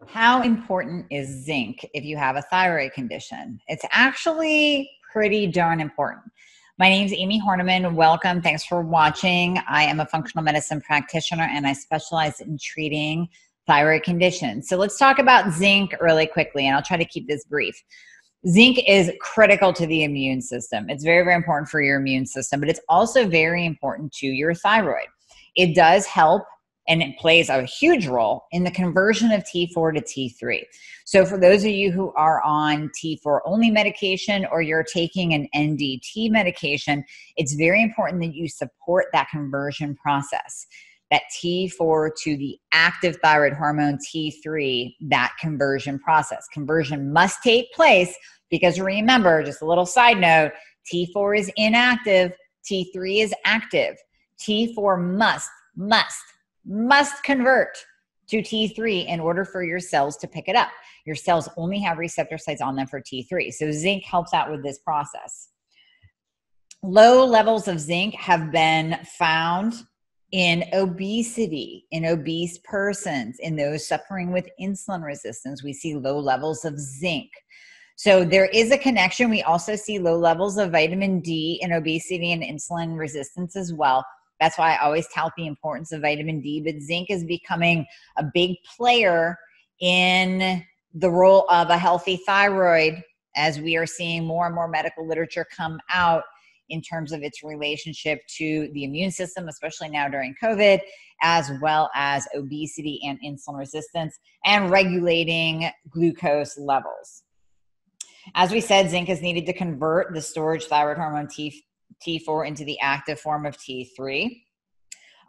How important is zinc if you have a thyroid condition? It's actually pretty darn important. My name is Amie Hornaman. Welcome. Thanks for watching. I am a functional medicine practitioner and I specialize in treating thyroid conditions. So let's talk about zinc really quickly, and I'll try to keep this brief. Zinc is critical to the immune system. It's very, very important for your immune system, but it's also very important to your thyroid. It does help, and it plays a huge role in the conversion of T4 to T3. So for those of you who are on T4 only medication or you're taking an NDT medication, it's very important that you support that conversion process. That T4 to the active thyroid hormone T3, that conversion process. Conversion must take place because remember, just a little side note, T4 is inactive, T3 is active. T4 must convert to T3 in order for your cells to pick it up. Your cells only have receptor sites on them for T3. So zinc helps out with this process. Low levels of zinc have been found in obesity, in obese persons, in those suffering with insulin resistance. We see low levels of zinc. So there is a connection. We also see low levels of vitamin D in obesity and insulin resistance as well. That's why I always tout the importance of vitamin D, but zinc is becoming a big player in the role of a healthy thyroid, as we are seeing more and more medical literature come out in terms of its relationship to the immune system, especially now during COVID, as well as obesity and insulin resistance, and regulating glucose levels. As we said, zinc is needed to convert the storage thyroid hormone T4 into the active form of T3.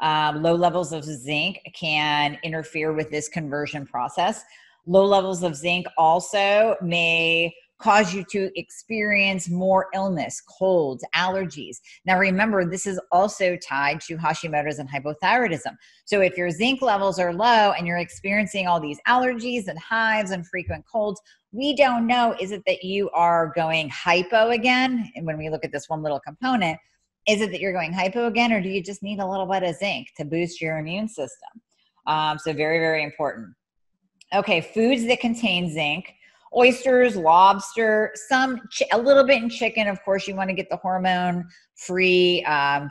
Low levels of zinc can interfere with this conversion process. Low levels of zinc also may cause you to experience more illness, colds, allergies. Now remember, this is also tied to Hashimoto's and hypothyroidism. So if your zinc levels are low and you're experiencing all these allergies and hives and frequent colds, we don't know, is it that you are going hypo again? And when we look at this one little component, is it that you're going hypo again, or do you just need a little bit of zinc to boost your immune system? So very, very important. Okay, foods that contain zinc: oysters, lobster, a little bit in chicken. Of course, you want to get the hormone-free,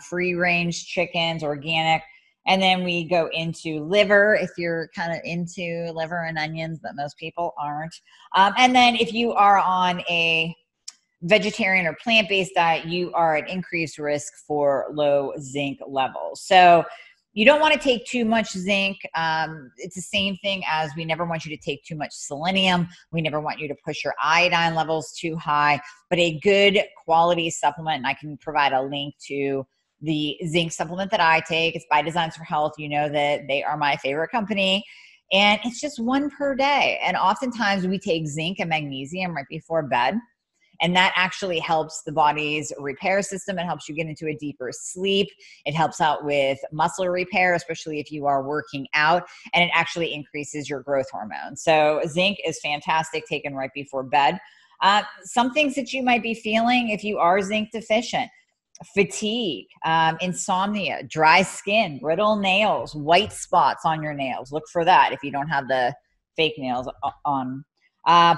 free-range chickens, organic. And then we go into liver, if you're kind of into liver and onions, but most people aren't. And then if you are on a vegetarian or plant-based diet, you are at increased risk for low zinc levels. So you don't want to take too much zinc. It's the same thing as we never want you to take too much selenium. We never want you to push your iodine levels too high, but a good quality supplement, and I can provide a link to the zinc supplement that I take. It's by Designs for Health. You know that they are my favorite company. And it's just one per day. And oftentimes we take zinc and magnesium right before bed. And that actually helps the body's repair system. It helps you get into a deeper sleep. It helps out with muscle repair, especially if you are working out. And it actually increases your growth hormone. So zinc is fantastic taken right before bed. Some things that you might be feeling if you are zinc deficient: fatigue, insomnia, dry skin, brittle nails, white spots on your nails. Look for that if you don't have the fake nails on.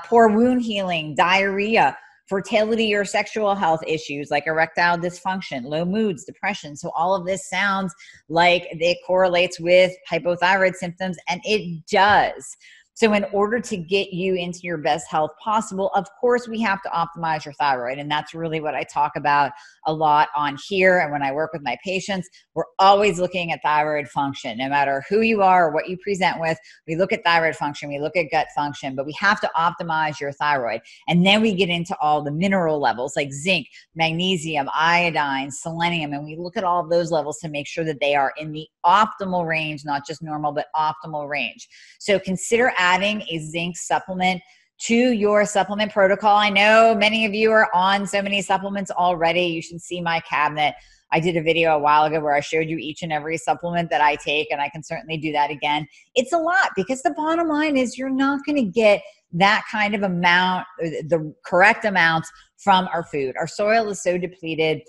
Poor wound healing, diarrhea, fertility or sexual health issues like erectile dysfunction, low moods, depression. So all of this sounds like it correlates with hypothyroid symptoms, and it does. So in order to get you into your best health possible, of course, we have to optimize your thyroid. And that's really what I talk about a lot on here. And when I work with my patients, we're always looking at thyroid function. No matter who you are or what you present with, we look at thyroid function, we look at gut function, but we have to optimize your thyroid. And then we get into all the mineral levels like zinc, magnesium, iodine, selenium, and we look at all of those levels to make sure that they are in the optimal range, not just normal, but optimal range. So consider adding a zinc supplement to your supplement protocol. I know many of you are on so many supplements already. You should see my cabinet. I did a video a while ago where I showed you each and every supplement that I take, and I can certainly do that again. It's a lot, because the bottom line is you're not going to get that kind of amount, the correct amounts from our food. Our soil is so depleted.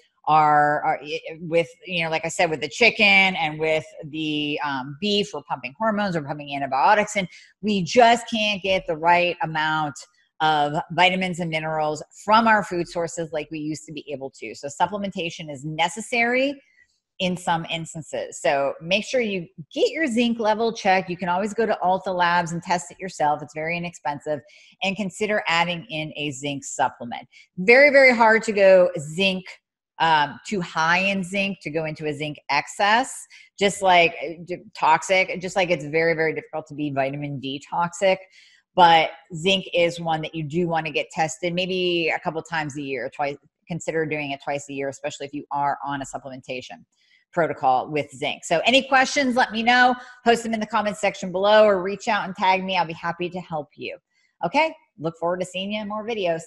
with, you know, like I said, with the chicken and with the beef, we're pumping hormones, we're pumping antibiotics, and we just can't get the right amount of vitamins and minerals from our food sources like we used to be able to. So supplementation is necessary in some instances. So make sure you get your zinc level checked. You can always go to Ulta Labs and test it yourself. It's very inexpensive, and consider adding in a zinc supplement. Very, very hard to go zinc too high in zinc, to go into a zinc excess, just like toxic, just like it's very, very difficult to be vitamin D toxic. But zinc is one that you do want to get tested maybe a couple times a year, twice. Consider doing it twice a year, especially if you are on a supplementation protocol with zinc. So any questions, let me know. Post them in the comments section below or reach out and tag me. I'll be happy to help you. Okay, look forward to seeing you in more videos.